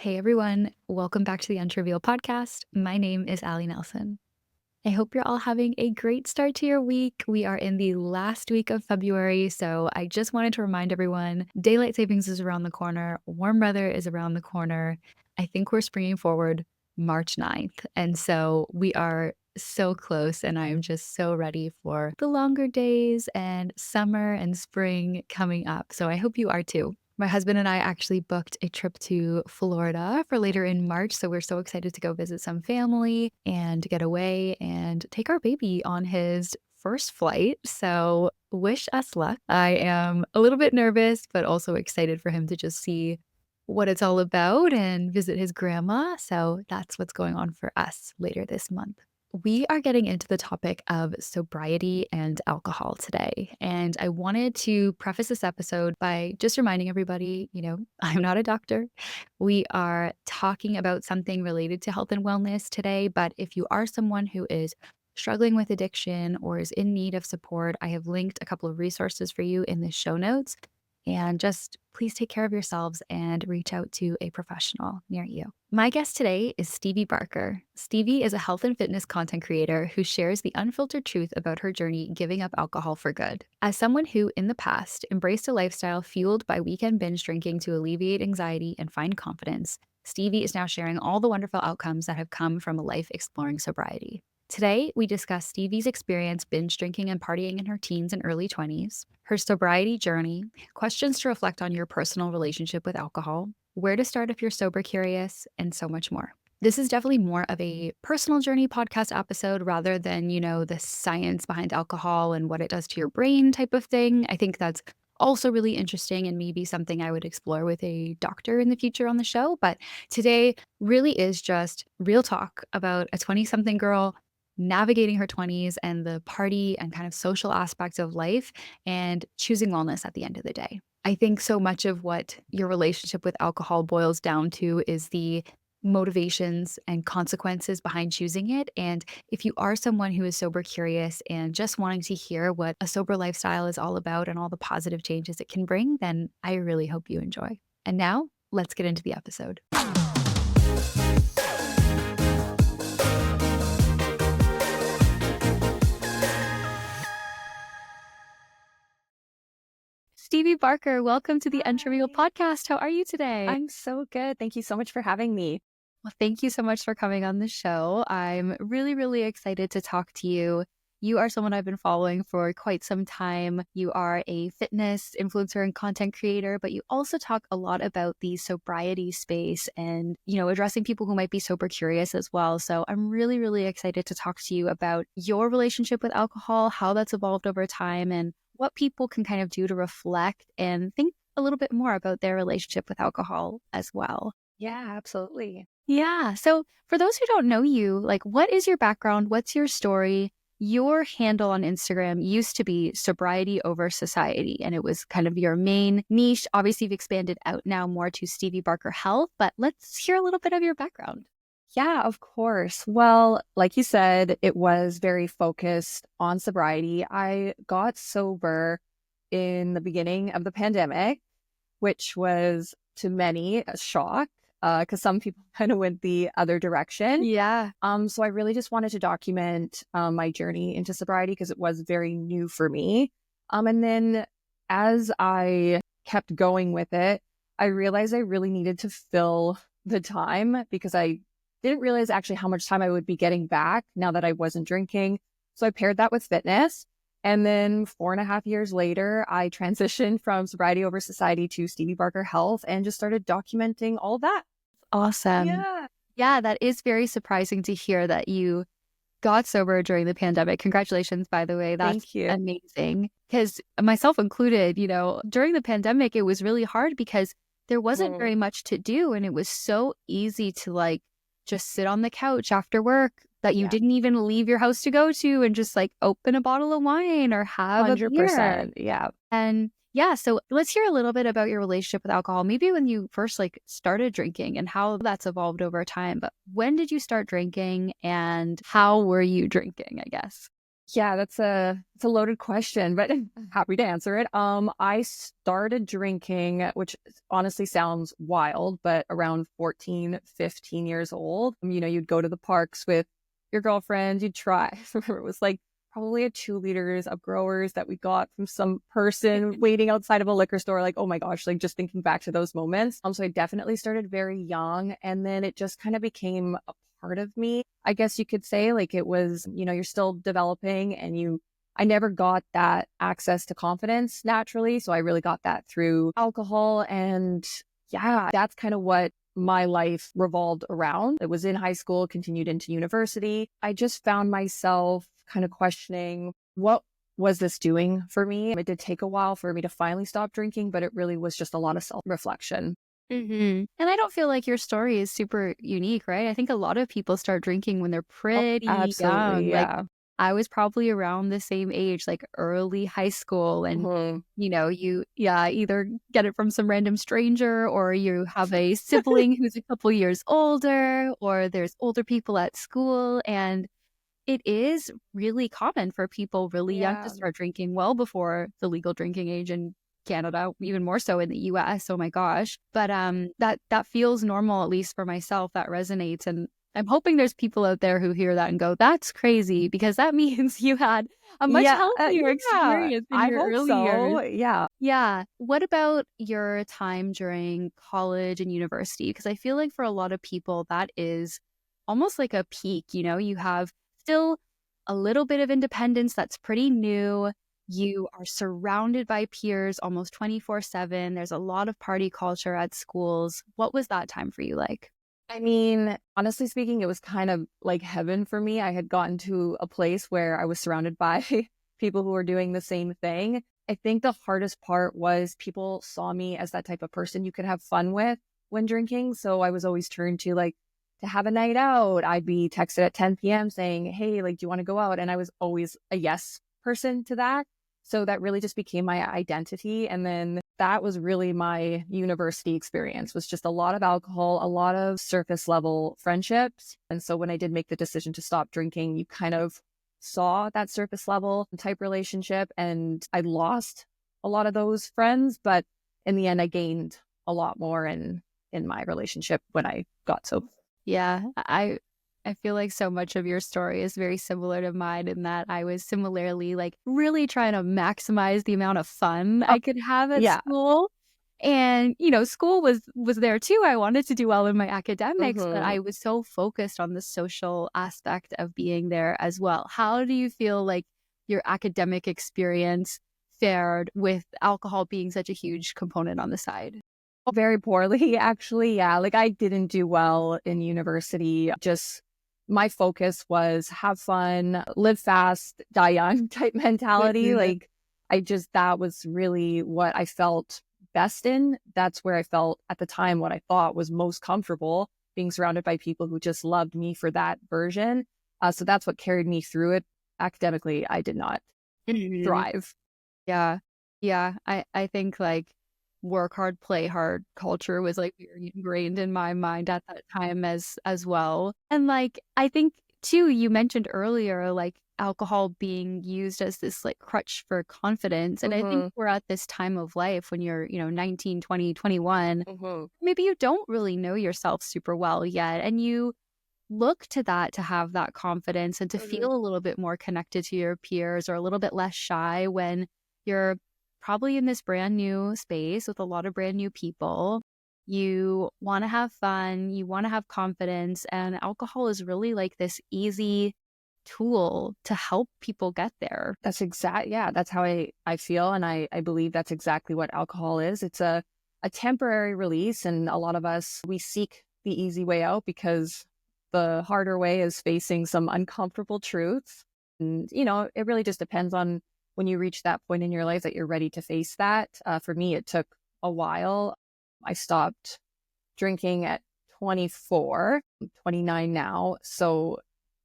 Hey everyone, welcome back to the Untrivial podcast. My name is Allie Nelson. I hope you're all having a great start to your week. We are in the last week of February, so I just wanted to remind everyone daylight savings is around the corner, warm weather is around the corner. I think we're springing forward March 9th, and so we are so close, and I am just so ready for the longer days and summer and spring coming up. So I hope you are too. My husband and I actually booked a trip to Florida for later in March. So we're so excited to go visit some family and get away and take our baby on his first flight. So wish us luck. I am a little bit nervous, but also excited for him to just see what it's all about and visit his grandma. So that's what's going on for us later this month. We are getting into the topic of sobriety and alcohol today. And I wanted to preface this episode by just reminding everybody, I'm not a doctor. We are talking about something related to health and wellness today. But if you are someone who is struggling with addiction or is in need of support, I have linked a couple of resources for you in the show notes. And just please take care of yourselves and reach out to a professional near you. My guest today is Stevie Barker. Stevie is a health and fitness content creator who shares the unfiltered truth about her journey giving up alcohol for good. As someone who, in the past, embraced a lifestyle fueled by weekend binge drinking to alleviate anxiety and find confidence, Stevie is now sharing all the wonderful outcomes that have come from a life exploring sobriety. Today, we discuss Stevie's experience binge drinking and partying in her teens and early 20s, her sobriety journey, questions to reflect on your personal relationship with alcohol, where to start if you're sober curious, and so much more. This is definitely more of a personal journey podcast episode rather than, the science behind alcohol and what it does to your brain type of thing. I think that's also really interesting and maybe something I would explore with a doctor in the future on the show. But today really is just real talk about a 20-something girl navigating her 20s and the party and kind of social aspects of life and choosing wellness at the end of the day. I think so much of what your relationship with alcohol boils down to is the motivations and consequences behind choosing it. And if you are someone who is sober curious and just wanting to hear what a sober lifestyle is all about and all the positive changes it can bring, then I really hope you enjoy. And now let's get into the episode. Stevie Barker, welcome to the Untrivial podcast. How are you today? I'm so good. Thank you so much for having me. Well, thank you so much for coming on the show. I'm really, really excited to talk to you. You are someone I've been following for quite some time. You are a fitness influencer and content creator, but you also talk a lot about the sobriety space and, addressing people who might be sober curious as well. So I'm really, really excited to talk to you about your relationship with alcohol, how that's evolved over time, and what people can kind of do to reflect and think a little bit more about their relationship with alcohol as well. Yeah, absolutely. Yeah. So for those who don't know you, what is your background? What's your story? Your handle on Instagram used to be Sobriety over Society, and it was kind of your main niche. Obviously, you've expanded out now more to Stevie Barker Health, but let's hear a little bit of your background. Yeah, of course. Well, like you said, it was very focused on sobriety. I got sober in the beginning of the pandemic, which was to many a shock because some people kind of went the other direction. Yeah. So I really just wanted to document my journey into sobriety because it was very new for me. And then as I kept going with it, I realized I really needed to fill the time because I didn't realize actually how much time I would be getting back now that I wasn't drinking. So I paired that with fitness. And then 4.5 years later, I transitioned from Sobriety over Society to Stevie Barker Health and just started documenting all that. Awesome. Yeah. Yeah, that is very surprising to hear that you got sober during the pandemic. Congratulations, by the way. That's Thank you. amazing. Because myself included, during the pandemic, it was really hard because there wasn't very much to do. And it was so easy to just sit on the couch after work that you didn't even leave your house to go to and just open a bottle of wine or have 100%. a beer. Yeah. And yeah, so let's hear a little bit about your relationship with alcohol. Maybe when you first started drinking and how that's evolved over time. But when did you start drinking and how were you drinking, I guess? Yeah, it's a loaded question, but happy to answer it. I started drinking, which honestly sounds wild, but around 14, 15 years old. You'd go to the parks with your girlfriend, you'd try. I remember it was like probably a 2 liters of growers that we got from some person waiting outside of a liquor store. Like, oh my gosh, like just thinking back to those moments. So I definitely started very young, and then it just kind of became a part of me. I guess you could say like it was, you're still developing and I never got that access to confidence naturally. So I really got that through alcohol. And yeah, that's kind of what my life revolved around. It was in high school, continued into university. I just found myself kind of questioning what was this doing for me? It did take a while for me to finally stop drinking, but it really was just a lot of self reflection. And I don't feel like your story is super unique, right? I think a lot of people start drinking when they're Oh, pretty young. absolutely. Like Yeah. I was probably around the same age, like early high school. And, Mhm. yeah, either get it from some random stranger or you have a sibling who's a couple years older, or there's older people at school. And it is really common for people really young to Yeah. start drinking well before the legal drinking age in Canada, even more so in the US. Oh my gosh. But that feels normal, at least for myself. That resonates. And I'm hoping there's people out there who hear that and go, that's crazy, because that means you had a much Yeah, healthier yeah, experience in I your hope early years. so. Yeah. Yeah. What about your time during college and university? Because I feel like for a lot of people, that is almost like a peak. You have still a little bit of independence that's pretty new. You are surrounded by peers almost 24/7. There's a lot of party culture at schools. What was that time for you like? I mean, honestly speaking, it was kind of like heaven for me. I had gotten to a place where I was surrounded by people who were doing the same thing. I think the hardest part was people saw me as that type of person you could have fun with when drinking. So I was always turned to like to have a night out. I'd be texted at 10 p.m. saying, hey, like, do you want to go out? And I was always a yes person to that. So that really just became my identity. And then that was really my university experience, was just a lot of alcohol, a lot of surface level friendships. And so when I did make the decision to stop drinking, you kind of saw that surface level type relationship, and I lost a lot of those friends, but in the end I gained a lot more in my relationship when I got sober. Yeah, I feel like so much of your story is very similar to mine in that I was similarly like really trying to maximize the amount of fun Oh, I could have at yeah. school. And, school was there too. I wanted to do well in my academics, but Hmm. I was so focused on the social aspect of being there as well. How do you feel like your academic experience fared with alcohol being such a huge component on the side? Very poorly, actually. Yeah. Like I didn't do well in university. Just my focus was have fun, live fast, die young type mentality. Like that was really what I felt best in. That's where I felt at the time what I thought was most comfortable, being surrounded by people who just loved me for that version. So that's what carried me through it. Academically, I did not Mhm. thrive. Yeah. Yeah. I think like work hard, play hard culture was like very ingrained in my mind at that time as well. And like I think too, you mentioned earlier like alcohol being used as this like crutch for confidence. And I think Hmm. we're at this time of life when you're, 19, 20, 21. Hmm. Maybe you don't really know yourself super well yet. And you look to that to have that confidence and to Hmm. feel a little bit more connected to your peers or a little bit less shy when you're probably in this brand new space with a lot of brand new people. You want to have fun, you want to have confidence, and alcohol is really like this easy tool to help people get there. Yeah, that's how I feel. And I believe that's exactly what alcohol is. It's a temporary release. And a lot of us, we seek the easy way out because the harder way is facing some uncomfortable truths. And, it really just depends on when you reach that point in your life that you're ready to face that. For me, it took a while. I stopped drinking at 24, I'm 29 now. So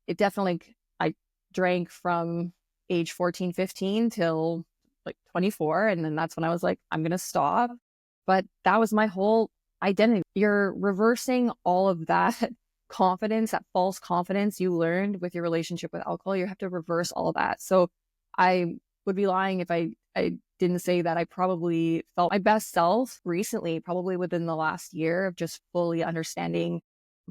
it definitely, I drank from age 14, 15 till like 24. And then that's when I was like, I'm going to stop. But that was my whole identity. You're reversing all of that confidence, that false confidence you learned with your relationship with alcohol, you have to reverse all of that. So I would be lying if I didn't say that I probably felt my best self recently, probably within the last year, of just fully understanding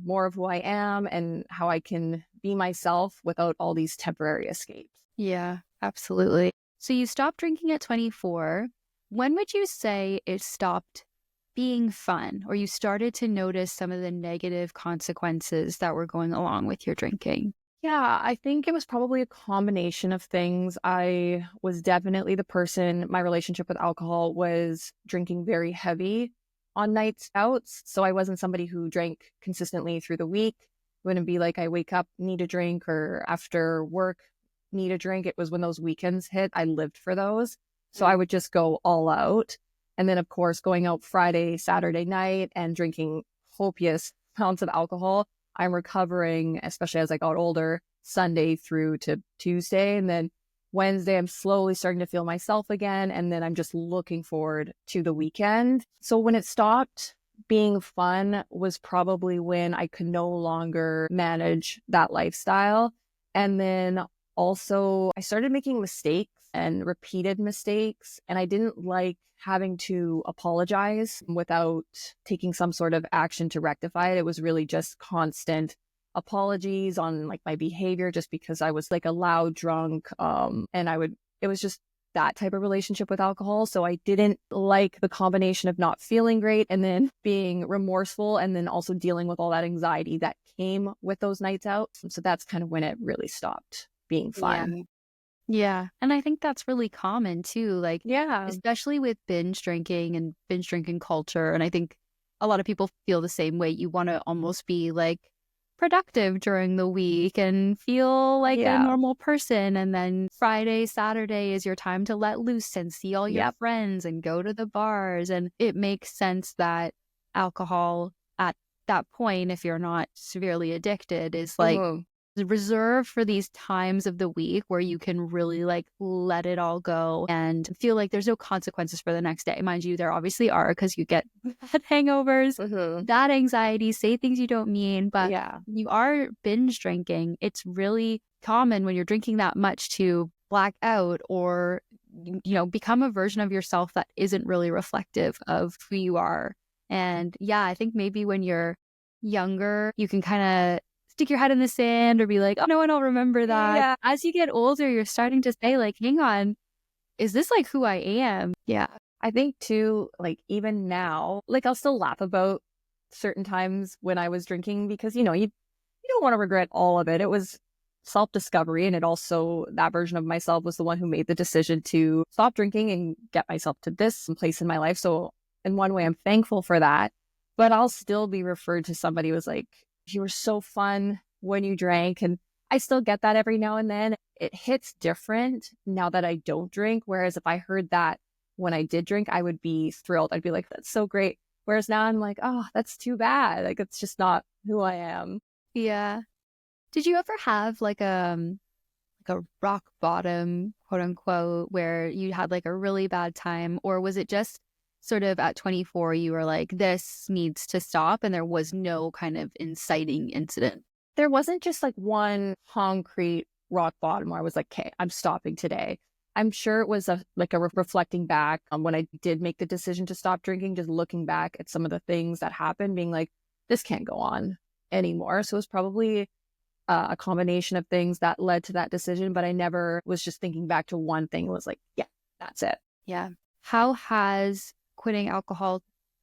more of who I am and how I can be myself without all these temporary escapes. Yeah, absolutely. So you stopped drinking at 24. When would you say it stopped being fun, or you started to notice some of the negative consequences that were going along with your drinking? Yeah, I think it was probably a combination of things. I was definitely the person, my relationship with alcohol was drinking very heavy on nights outs. So I wasn't somebody who drank consistently through the week. It wouldn't be like I wake up, need a drink, or after work, need a drink. It was when those weekends hit, I lived for those. So I would just go all out. And then, of course, going out Friday, Saturday night and drinking copious amounts of alcohol. I'm recovering, especially as I got older, Sunday through to Tuesday. And then Wednesday, I'm slowly starting to feel myself again. And then I'm just looking forward to the weekend. So when it stopped being fun was probably when I could no longer manage that lifestyle. And then also, I started making mistakes and repeated mistakes, and I didn't like having to apologize without taking some sort of action to rectify it. It was really just constant apologies on like my behavior, just because I was like a loud drunk. It was just that type of relationship with alcohol. So I didn't like the combination of not feeling great and then being remorseful and then also dealing with all that anxiety that came with those nights out. So that's kind of when it really stopped being Yeah. fun. Yeah. And I think that's really common too, like, Yeah. especially with binge drinking and binge drinking culture. And I think a lot of people feel the same way. You want to almost be like productive during the week and feel like a Yeah. normal person. And then Friday, Saturday is your time to let loose and see all your Yep. friends and go to the bars. And it makes sense that alcohol at that point, if you're not severely addicted, is like Mhm. reserved for these times of the week where you can really like let it all go and feel like there's no consequences for the next day. Mind you, there obviously are, because you get bad hangovers, Mhm. that anxiety, say things you don't mean. But Yeah. when you are binge drinking, it's really common when you're drinking that much to black out or, become a version of yourself that isn't really reflective of who you are. And yeah, I think maybe when you're younger, you can kind of stick your head in the sand or be like, oh, no one will remember that. Yeah. As you get older, you're starting to say, like, hang on, is this like who I am? Yeah. I think too, like even now, like I'll still laugh about certain times when I was drinking because you don't want to regret all of it. It was self-discovery, and it also, that version of myself was the one who made the decision to stop drinking and get myself to this place in my life. So in one way, I'm thankful for that. But I'll still be referred to somebody who was like, you were so fun when you drank. And I still get that every now and then. It hits different now that I don't drink. Whereas if I heard that when I did drink, I would be thrilled. I'd be like, that's so great. Whereas now I'm like, oh, that's too bad. Like, it's just not who I am. Yeah. Did you ever have like a rock bottom, quote unquote, where you had like a really bad time? Or was it just sort of at 24, you were like, this needs to stop, and there was no kind of inciting incident? There wasn't just like one concrete rock bottom where I was like, okay, I'm stopping today. I'm sure it was reflecting back on when I did make the decision to stop drinking, just looking back at some of the things that happened, being like, this can't go on anymore. So it was probably a combination of things that led to that decision, but I never was just thinking back to one thing. It was like, yeah, that's it. Yeah. How has quitting alcohol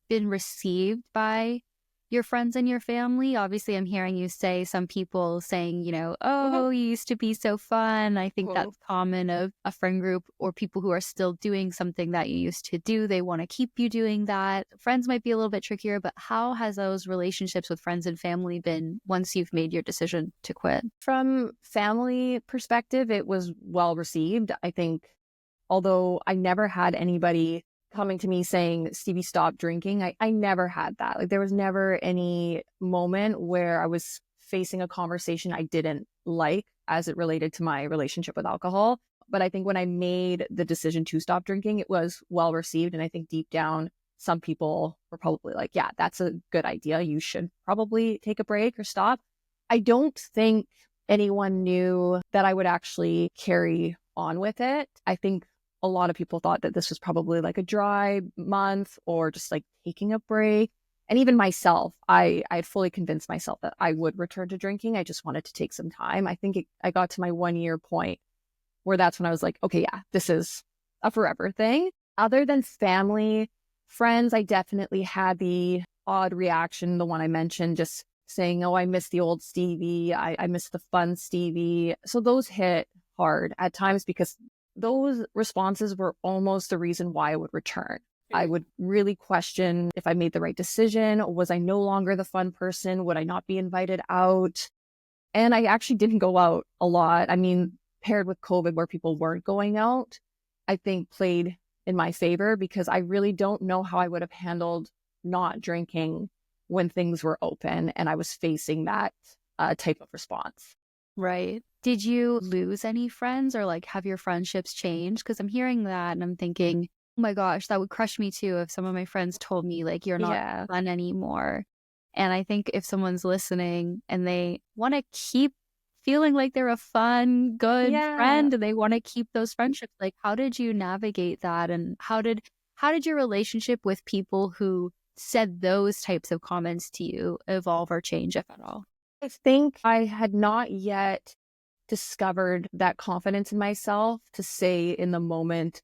been received by your friends and your family? Obviously, I'm hearing you say some people saying, oh, you used to be so fun. I think Mhm. that's common of a friend group or people who are still doing something that you used to do. They want to keep you doing that. Friends might be a little bit trickier, but how has those relationships with friends and family been once you've made your decision to quit? From family perspective, it was well received. I think, although I never had anybody coming to me saying, Stevie, stop drinking. I never had that. Like, there was never any moment where I was facing a conversation I didn't like as it related to my relationship with alcohol. But I think when I made the decision to stop drinking, it was well received. And I think deep down, some people were probably like, yeah, that's a good idea. You should probably take a break or stop. I don't think anyone knew that I would actually carry on with it. I think a lot of people thought that this was probably like a dry month or just like taking a break. And even myself, I had fully convinced myself that I would return to drinking. I just wanted to take some time. I think I got to my 1 year point where that's when I was like, okay, yeah, this is a forever thing. Other than family, friends, I definitely had the odd reaction, the one I mentioned, just saying, oh, I miss the old Stevie. I miss the fun Stevie. So those hit hard at times because those responses were almost the reason why I would return. I would really question if I made the right decision. Was I no longer the fun person? Would I not be invited out? And I actually didn't go out a lot. I mean, paired with COVID where people weren't going out, I think played in my favor because I really don't know how I would have handled not drinking when things were open and I was facing that type of response. Right. Did you lose any friends or like have your friendships changed? Because I'm hearing that and I'm thinking, oh my gosh, that would crush me too if some of my friends told me like you're not Yeah. fun anymore. And I think if someone's listening and they want to keep feeling like they're a fun, good Yeah. friend and they want to keep those friendships, like how did you navigate that? And how did your relationship with people who said those types of comments to you evolve or change, if at all? I think I had not yet discovered that confidence in myself to say in the moment,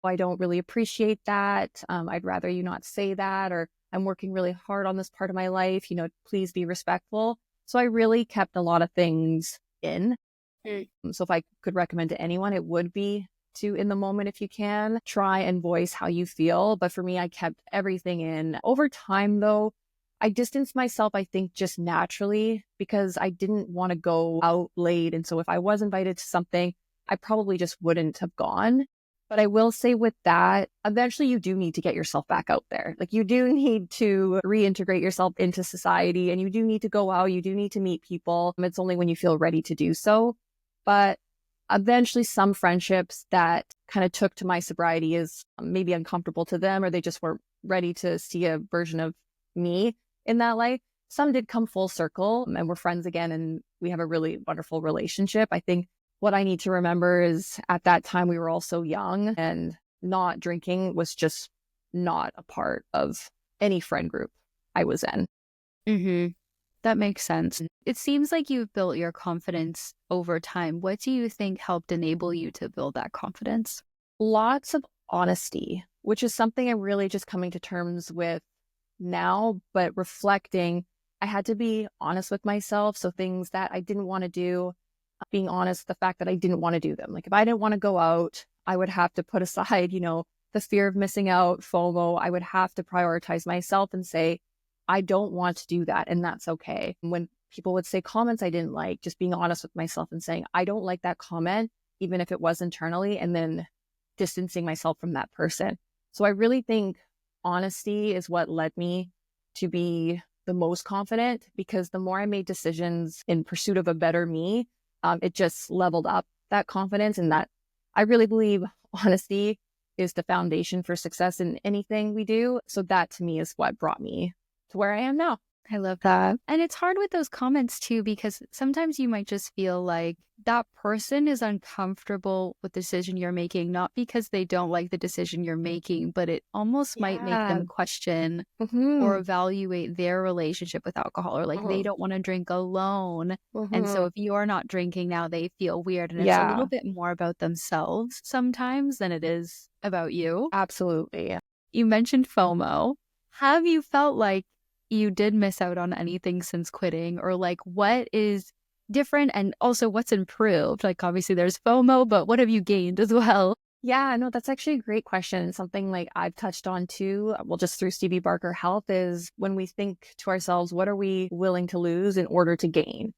"Oh, I don't really appreciate that. I'd rather you not say that, or I'm working really hard on this part of my life. Please be respectful." So I really kept a lot of things in. So if I could recommend to anyone, it would be to, in the moment, if you can, try and voice how you feel. But for me, I kept everything in. Over time, though, I distanced myself, I think, just naturally because I didn't want to go out late. And so if I was invited to something, I probably just wouldn't have gone. But I will say with that, eventually you do need to get yourself back out there. Like you do need to reintegrate yourself into society and you do need to go out. You do need to meet people. It's only when you feel ready to do so. But eventually some friendships that kind of took to my sobriety is maybe uncomfortable to them or they just weren't ready to see a version of me in that light. Some did come full circle and we're friends again and we have a really wonderful relationship. I think what I need to remember is at that time we were all so young and not drinking was just not a part of any friend group I was in. Mm-hmm. That makes sense. It seems like you've built your confidence over time. What do you think helped enable you to build that confidence? Lots of honesty, which is something I'm really just coming to terms with now, but reflecting, I had to be honest with myself. So things that I didn't want to do, being honest, the fact that I didn't want to do them. Like if I didn't want to go out, I would have to put aside, the fear of missing out, FOMO. I would have to prioritize myself and say, I don't want to do that. And that's okay. When people would say comments I didn't like, just being honest with myself and saying, I don't like that comment, even if it was internally, and then distancing myself from that person. So I really think honesty is what led me to be the most confident because the more I made decisions in pursuit of a better me, it just leveled up that confidence. And that I really believe honesty is the foundation for success in anything we do. So that to me is what brought me to where I am now. I love that. And it's hard with those comments too, because sometimes you might just feel like that person is uncomfortable with the decision you're making, not because they don't like the decision you're making, but it almost might make Yeah. them question or Mm-hmm. evaluate their relationship with alcohol, or like they Mm-hmm. don't want to drink alone. And so Mm-hmm. if you're not drinking now, they feel weird. And it's a Yeah, little bit more about themselves sometimes than it is about you. absolutely. You mentioned FOMO. Have you felt like you did miss out on anything since quitting, or like what is different and also what's improved? Like obviously there's FOMO, but what have you gained as well? Yeah, no, that's actually a great question. Something like I've touched on too, well, just through Stevie Barker Health is when we think to ourselves, what are we willing to lose in order to gain?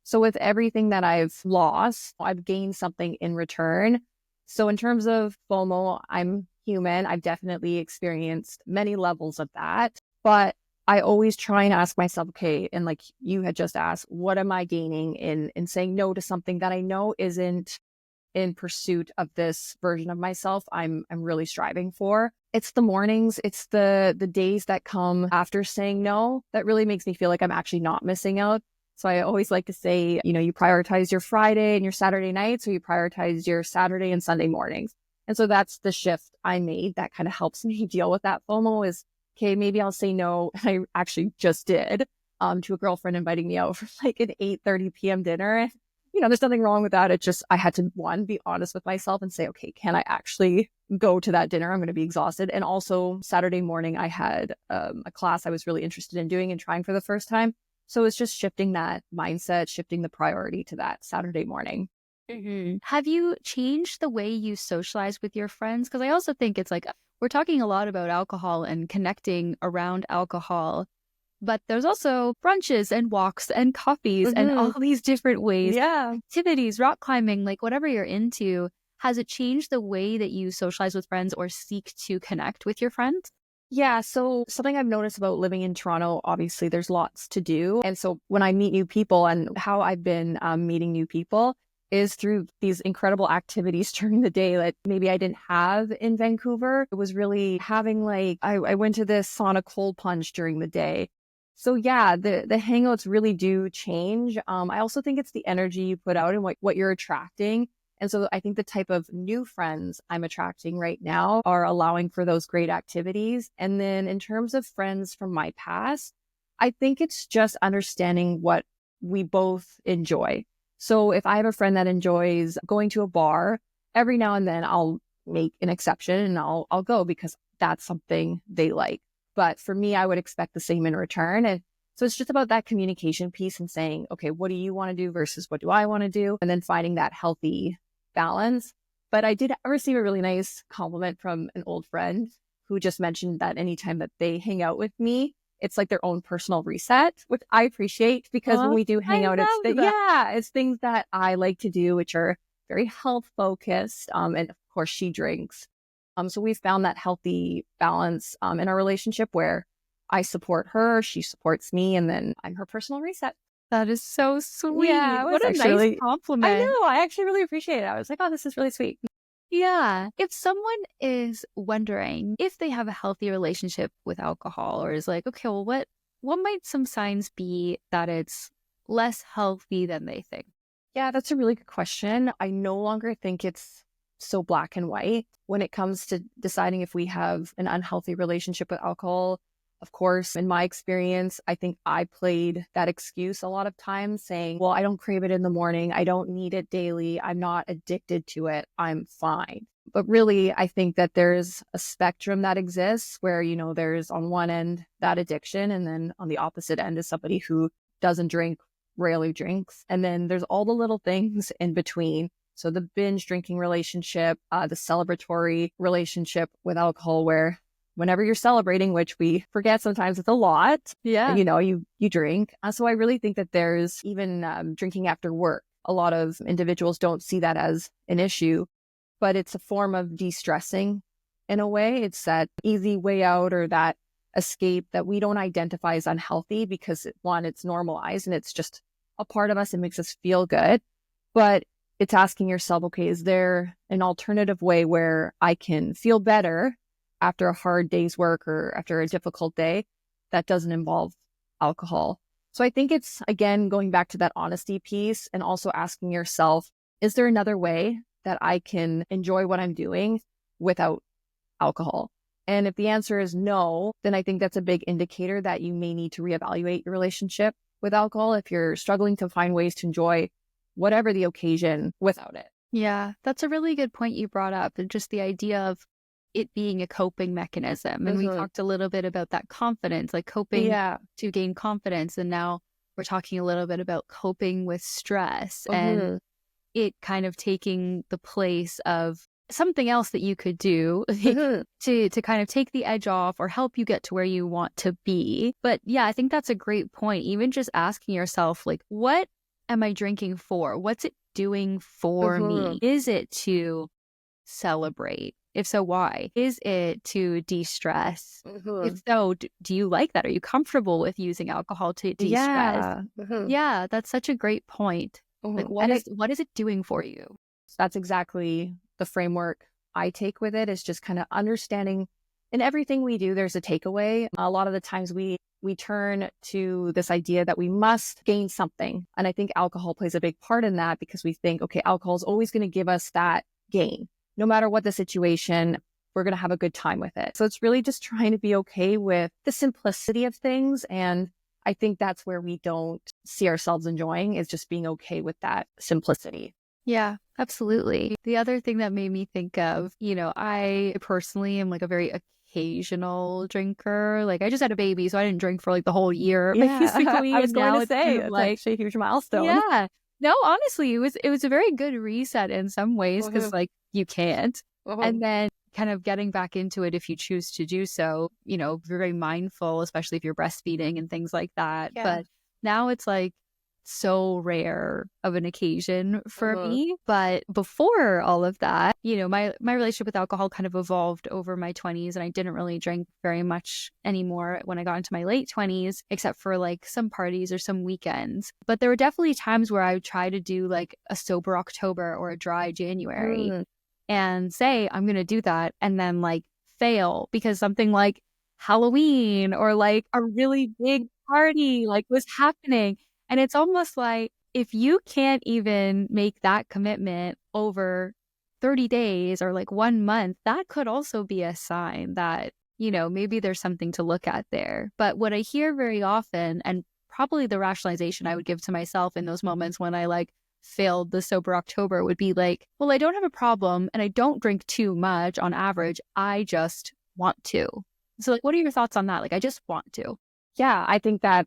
So with everything that I've lost, I've gained something in return. So in terms of FOMO, I'm human. I've definitely experienced many levels of that, but I always try and ask myself, okay, and like you had just asked, what am I gaining in saying no to something that I know isn't in pursuit of this version of myself I'm really striving for. It's the mornings, it's the days that come after saying no that really makes me feel like I'm actually not missing out. So I always like to say, you prioritize your Friday and your Saturday nights, or you prioritize your Saturday and Sunday mornings. And so that's the shift I made that kind of helps me deal with that FOMO is, okay, maybe I'll say no. I actually just did to a girlfriend inviting me out for like an 8:30 p.m. dinner. There's nothing wrong with that. It's just I had to, one, be honest with myself and say, okay, can I actually go to that dinner? I'm going to be exhausted. And also Saturday morning, I had a class I was really interested in doing and trying for the first time. So it's just shifting that mindset, shifting the priority to that Saturday morning. Have you changed the way you socialize with your friends? Because I also think it's like we're talking a lot about alcohol and connecting around alcohol, but there's also brunches and walks and coffees and all these different ways, Yeah. activities, rock climbing, like whatever you're into. Has it changed the way that you socialize with friends or seek to connect with your friends? Yeah. So something I've noticed about living in Toronto, obviously there's lots to do. And so when I meet new people and how I've been meeting new people is through these incredible activities during the day that maybe I didn't have in Vancouver. It was really having I went to this sauna cold plunge during the day. So yeah, the hangouts really do change. I also think it's the energy you put out and what you're attracting. And so I think the type of new friends I'm attracting right now are allowing for those great activities. And then in terms of friends from my past, I think it's just understanding what we both enjoy. So if I have a friend that enjoys going to a bar, every now and then I'll make an exception and I'll go because that's something they like. But for me, I would expect the same in return. And so it's just about that communication piece and saying, okay, what do you want to do versus what do I want to do? And then finding that healthy balance. But I did receive a really nice compliment from an old friend who just mentioned that anytime that they hang out with me, it's like their own personal reset, which I appreciate because when we do hang I out, love that. it's things that I like to do, which are very health focused. And of course she drinks. So we've found that healthy balance in our relationship where I support her, she supports me, and then I'm her personal reset. That is so sweet. Yeah, it was What a actually nice really, I compliment. know, I actually really appreciate it. I was like, oh, this is really sweet. Yeah. If someone is wondering if they have a healthy relationship with alcohol or is like, okay, well, what might some signs be that it's less healthy than they think? Yeah, that's a really good question. I no longer think it's so black and white when it comes to deciding if we have an unhealthy relationship with alcohol. Of course, in my experience, I think I played that excuse a lot of times saying, well, I don't crave it in the morning. I don't need it daily. I'm not addicted to it. I'm fine. But really, I think that there's a spectrum that exists where, there's on one end that addiction, and then on the opposite end is somebody who doesn't drink, rarely drinks. And then there's all the little things in between. So the binge drinking relationship, the celebratory relationship with alcohol, where whenever you're celebrating, which we forget sometimes it's a lot, Yeah. you drink. So I really think that there's even drinking after work. A lot of individuals don't see that as an issue, but it's a form of de-stressing in a way. It's that easy way out or that escape that we don't identify as unhealthy because one, it's normalized and it's just a part of us. It makes us feel good. But it's asking yourself, okay, is there an alternative way where I can feel better after a hard day's work or after a difficult day that doesn't involve alcohol? So I think it's, again, going back to that honesty piece and also asking yourself, is there another way that I can enjoy what I'm doing without alcohol? And if the answer is no, then I think that's a big indicator that you may need to reevaluate your relationship with alcohol if you're struggling to find ways to enjoy whatever the occasion without it. Yeah, that's a really good point you brought up. And just the idea of it being a coping mechanism. And we talked a little bit about that confidence, like coping to gain confidence. And now we're talking a little bit about coping with stress and it kind of taking the place of something else that you could do to kind of take the edge off or help you get to where you want to be. But yeah, I think that's a great point. Even just asking yourself, like, what am I drinking for? What's it doing for me? Is it to celebrate? If so, why? Is it to de-stress? If so, do you like that? Are you comfortable with using alcohol to de-stress? Yeah, that's such a great point. Like, what is it doing for you? That's exactly the framework I take with it, is just kind of understanding in everything we do, there's a takeaway. A lot of the times we we turn to this idea that we must gain something. And I think alcohol plays a big part in that because we think, okay, alcohol is always going to give us that gain. No matter what the situation, we're going to have a good time with it. So it's really just trying to be okay with the simplicity of things. And I think that's where we don't see ourselves enjoying, is just being okay with that simplicity. Yeah, absolutely. The other thing that made me think of, I personally am like a very occasional drinker. Like I just had a baby, so I didn't drink for like the whole year, Yeah, basically. I was And going now to it's kind say, of it's like, actually a huge milestone. yeah. No, honestly, it was a very good reset in some ways because like you can't. And then kind of getting back into it if you choose to do so, very mindful, especially if you're breastfeeding and things like that. Yeah. But now it's like so rare of an occasion for me. But before all of that, my relationship with alcohol kind of evolved over my 20s, and I didn't really drink very much anymore when I got into my late 20s, except for like some parties or some weekends. But there were definitely times where I would try to do like a sober October or a dry January and say, I'm going to do that, and then like fail because something like Halloween or like a really big party like was happening. And it's almost like if you can't even make that commitment over 30 days or like 1 month, that could also be a sign that, maybe there's something to look at there. But what I hear very often, and probably the rationalization I would give to myself in those moments when I like failed the sober October would be like, well, I don't have a problem and I don't drink too much on average. I just want to. So like, what are your thoughts on that? Like, I just want to. Yeah, I think I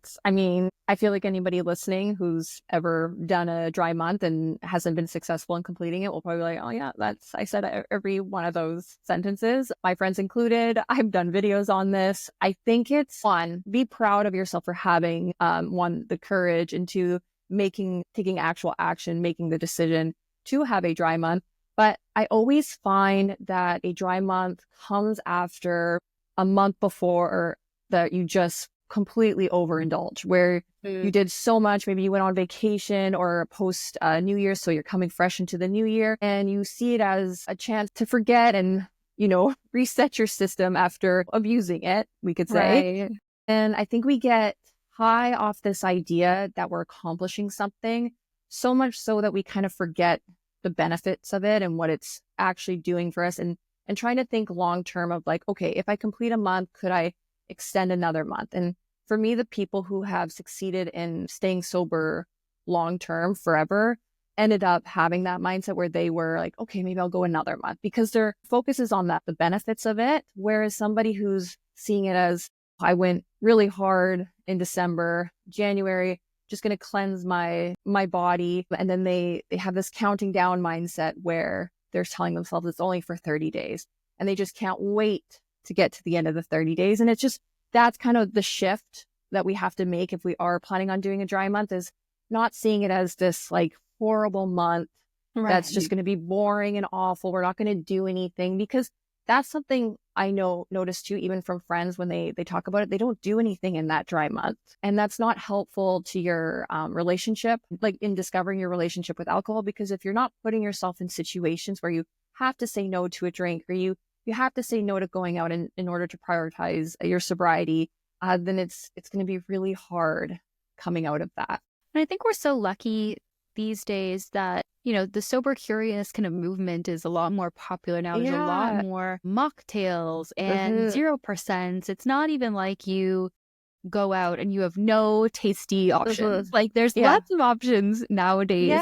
feel like anybody listening who's ever done a dry month and hasn't been successful in completing it will probably be like, oh yeah, I said every one of those sentences, my friends included. I've done videos on this. I think it's fun. Be proud of yourself for having, the courage, and taking actual action, making the decision to have a dry month. But I always find that a dry month comes after a month before that you just completely overindulge, where you did so much. Maybe you went on vacation or post New Year, so you're coming fresh into the new year, and you see it as a chance to forget and reset your system after abusing it, we could say. Right. And I think we get high off this idea that we're accomplishing something, so much so that we kind of forget the benefits of it and what it's actually doing for us, and trying to think long term of like, okay, if I complete a month, could I extend another month? And for me, the people who have succeeded in staying sober long term forever ended up having that mindset where they were like, okay, maybe I'll go another month, because their focus is on the benefits of it. Whereas somebody who's seeing it as, I went really hard in December, January, just going to cleanse my body. And then they have this counting down mindset where they're telling themselves it's only for 30 days and they just can't wait to get to the end of the 30 days. And it's just, that's kind of the shift that we have to make if we are planning on doing a dry month, is not seeing it as this like horrible month that's just going to be boring and awful. We're not going to do anything, because that's something I notice too, even from friends when they talk about it, they don't do anything in that dry month. And that's not helpful to your relationship, like in discovering your relationship with alcohol, because if you're not putting yourself in situations where you have to say no to a drink, or you have to say no to going out in order to prioritize your sobriety, then it's going to be really hard coming out of that. And I think we're so lucky these days that, the sober curious kind of movement is a lot more popular now. There's a lot more mocktails and 0%. It's not even like you go out and you have no tasty options. Like there's lots of options nowadays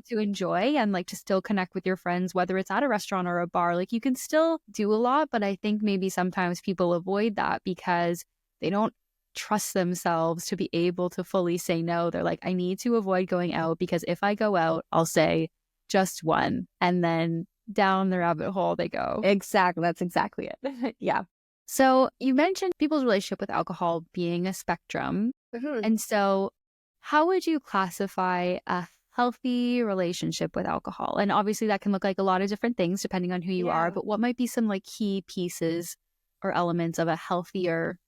to enjoy and like to still connect with your friends, whether it's at a restaurant or a bar. Like you can still do a lot, but I think maybe sometimes people avoid that because they don't trust themselves to be able to fully say no. They're like, I need to avoid going out because if I go out, I'll say just one, and then down the rabbit hole they go. Exactly. That's exactly it. Yeah. So you mentioned people's relationship with alcohol being a spectrum. And so how would you classify a healthy relationship with alcohol? And obviously that can look like a lot of different things depending on who you are, but what might be some like key pieces or elements of a healthier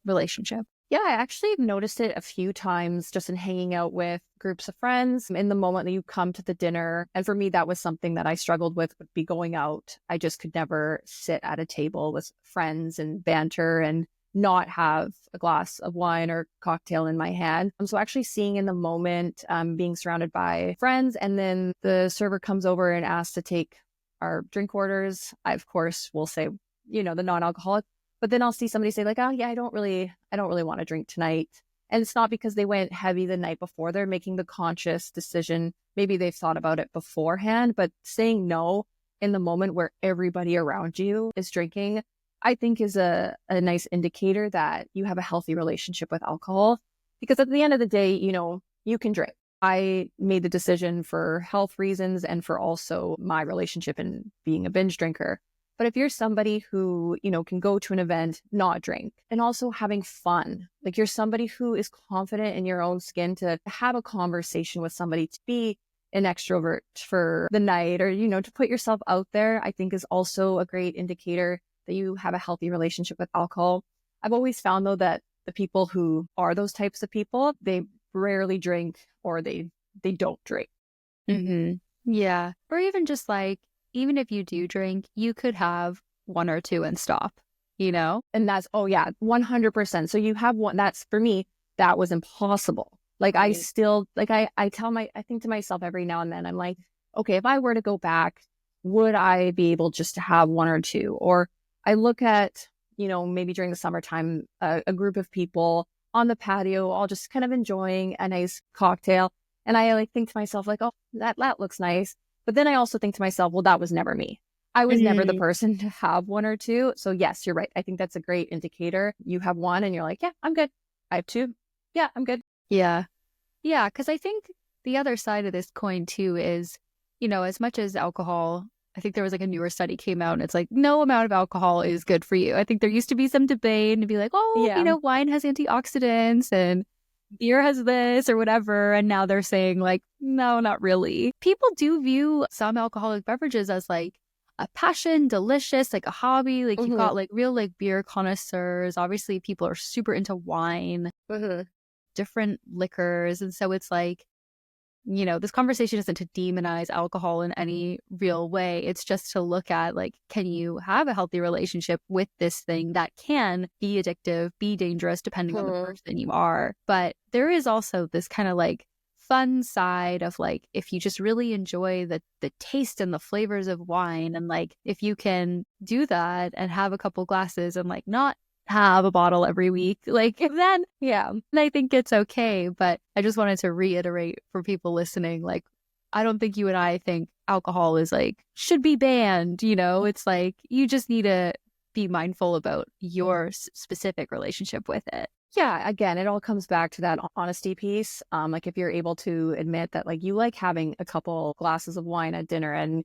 relationship? Yeah, I actually have noticed it a few times just in hanging out with groups of friends in the moment that you come to the dinner. And for me, that was something that I struggled with, would be going out. I just could never sit at a table with friends and banter and not have a glass of wine or cocktail in my hand. So actually seeing in the moment, being surrounded by friends, and then the server comes over and asks to take our drink orders. I, of course, will say, the non-alcoholic, but then I'll see somebody say like, oh yeah, I don't really want to drink tonight. And it's not because they went heavy the night before. They're making the conscious decision. Maybe they've thought about it beforehand, but saying no in the moment where everybody around you is drinking, I think is a nice indicator that you have a healthy relationship with alcohol. Because at the end of the day, you can drink. I made the decision for health reasons and for also my relationship and being a binge drinker. But if you're somebody who, can go to an event, not drink, and also having fun, like you're somebody who is confident in your own skin to have a conversation with somebody, to be an extrovert for the night, or, to put yourself out there, I think is also a great indicator that you have a healthy relationship with alcohol. I've always found, though, that the people who are those types of people, they rarely drink, or they don't drink. Mm-hmm. Yeah. Or even just like, even if you do drink, you could have one or two and stop, And that's, 100%. So you have one. That's, for me, that was impossible. Like I still, like I think to myself every now and then, I'm like, okay, if I were to go back, would I be able just to have one or two? Or I look at, maybe during the summertime, a group of people on the patio, all just kind of enjoying a nice cocktail. And I like think to myself like, oh, that looks nice. But then I also think to myself, well, that was never me. I was never the person to have one or two. So yes, you're right. I think that's a great indicator. You have one and you're like, yeah, I'm good. I have two. Yeah, I'm good. Yeah. Yeah. Because I think the other side of this coin too is, as much as alcohol, I think there was like a newer study came out and it's like no amount of alcohol is good for you. I think there used to be some debate and to be like, oh, wine has antioxidants and beer has this or whatever. And now they're saying like, no, not really. People do view some alcoholic beverages as like a passion, delicious, like a hobby. Like you've got like real like beer connoisseurs. Obviously, people are super into wine, different liquors. And so it's like, this conversation isn't to demonize alcohol in any real way. It's just to look at like, can you have a healthy relationship with this thing that can be addictive, be dangerous, depending on the person you are. But there is also this kind of like fun side of like, if you just really enjoy the taste and the flavors of wine, and like if you can do that and have a couple glasses and like not have a bottle every week, like then I think it's okay. But I just wanted to reiterate for people listening, like I don't think you and I think alcohol is like should be banned. It's like you just need to be mindful about your specific relationship with it. Yeah, again, it all comes back to that honesty piece. Like if you're able to admit that like you like having a couple glasses of wine at dinner,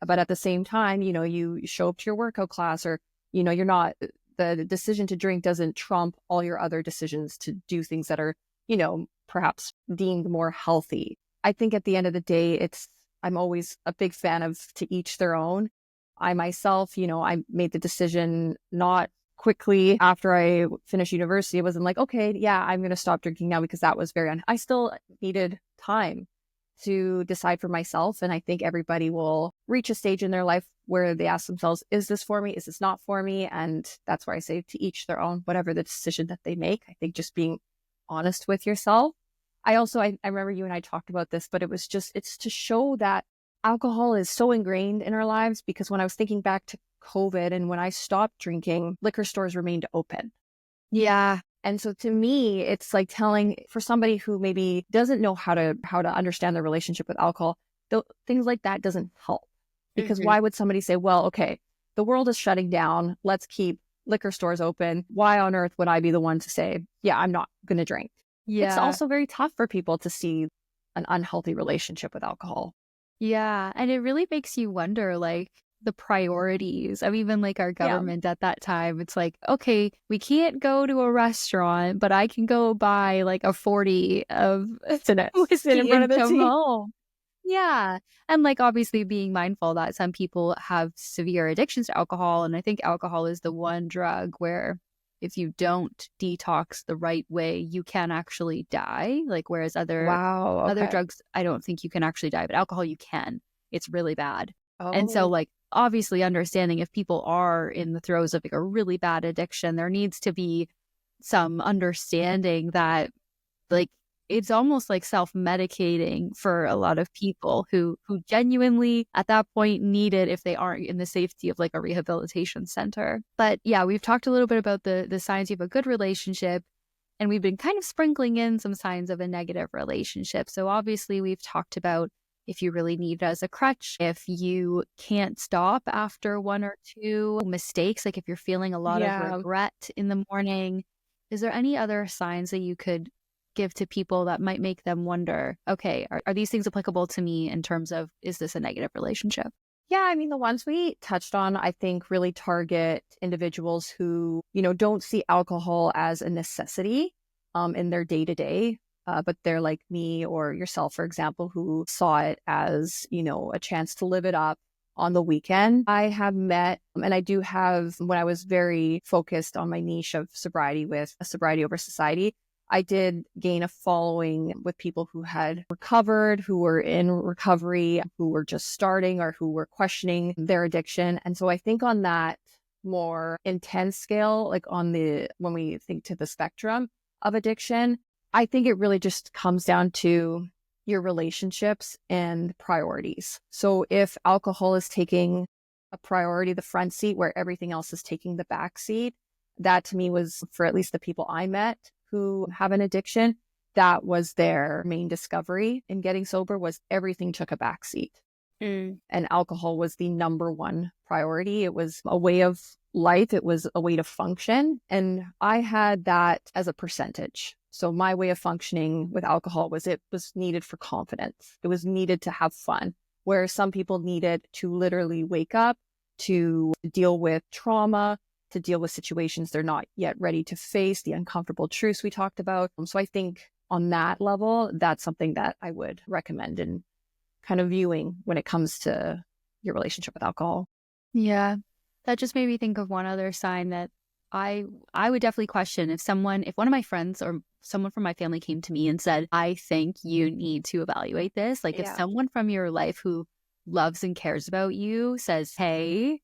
but at the same time, you show up to your workout class, or you're not, the decision to drink doesn't trump all your other decisions to do things that are, perhaps deemed more healthy. I think at the end of the day, I'm always a big fan of to each their own. I myself, I made the decision not quickly after I finished university. It wasn't like, okay, yeah, I'm going to stop drinking now, because that was I still needed time to decide for myself. And I think everybody will reach a stage in their life where they ask themselves, is this for me? Is this not for me? And that's where I say to each their own, whatever the decision that they make. I think just being honest with yourself. I remember you and I talked about this, but it's to show that alcohol is so ingrained in our lives, because when I was thinking back to COVID and when I stopped drinking, liquor stores remained open. Yeah. And so to me, it's like telling, for somebody who maybe doesn't know how to understand their relationship with alcohol, things like that doesn't help. Because why would somebody say, well, okay, the world is shutting down, let's keep liquor stores open. Why on earth would I be the one to say, yeah, I'm not going to drink? Yeah. It's also very tough for people to see an unhealthy relationship with alcohol. Yeah. And it really makes you wonder, like, the priorities of even like our government at that time. It's like, okay, we can't go to a restaurant, but I can go buy like a 40 of whiskey in front of the come home. Yeah. And like obviously being mindful that some people have severe addictions to alcohol. And I think alcohol is the one drug where if you don't detox the right way, you can actually die. Like whereas other drugs, I don't think you can actually die, but alcohol you can. It's really bad. And so like obviously understanding if people are in the throes of like a really bad addiction, there needs to be some understanding that like it's almost like self-medicating for a lot of people who genuinely at that point need it if they aren't in the safety of like a rehabilitation center. But yeah, we've talked a little bit about the signs you have a good relationship, and we've been kind of sprinkling in some signs of a negative relationship. So obviously we've talked about if you really need it as a crutch, if you can't stop after one or two mistakes, like if you're feeling a lot of Yeah. regret in the morning. Is there any other signs that you could give to people that might make them wonder, okay, are these things applicable to me in terms of, is this a negative relationship? Yeah, I mean, the ones we touched on, I think really target individuals who, don't see alcohol as a necessity in their day to day. But they're like me or yourself, for example, who saw it as, a chance to live it up on the weekend. I have met, and I do have, when I was very focused on my niche of sobriety with a Sobriety Over Society, I did gain a following with people who had recovered, who were in recovery, who were just starting or who were questioning their addiction. And so I think on that more intense scale, like when we think to the spectrum of addiction, I think it really just comes down to your relationships and priorities. So if alcohol is taking a priority, the front seat, where everything else is taking the back seat, that to me was, for at least the people I met who have an addiction, that was their main discovery in getting sober, was everything took a back seat. And alcohol was the number one priority. It was a way of life. It was a way to function. And I had that as a percentage. So my way of functioning with alcohol was it was needed for confidence. It was needed to have fun, where some people needed to literally wake up, to deal with trauma, to deal with situations they're not yet ready to face, the uncomfortable truths we talked about. So I think on that level, that's something that I would recommend in kind of viewing when it comes to your relationship with alcohol. Yeah, that just made me think of one other sign that I would definitely question if one of my friends or someone from my family came to me and said, I think you need to evaluate this. Like if Yeah. someone from your life who loves and cares about you says, hey,